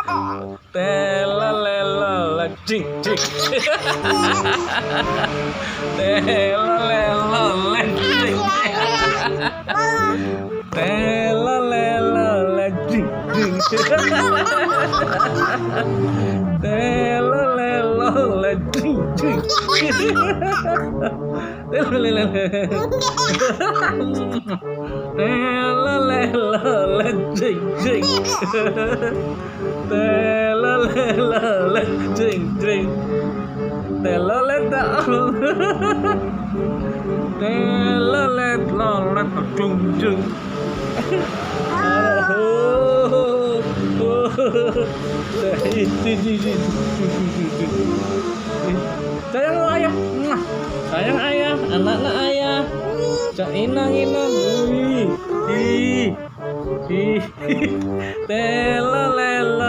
Tela lela cing cing. Tela lela cing. Tela lela cing cing. Tela lela cing cing. Tela lela cing cing. Tela cing cing. Tela cung cung. Sayang ayah, sayang ayah, anak ayah, cak inang inang, tela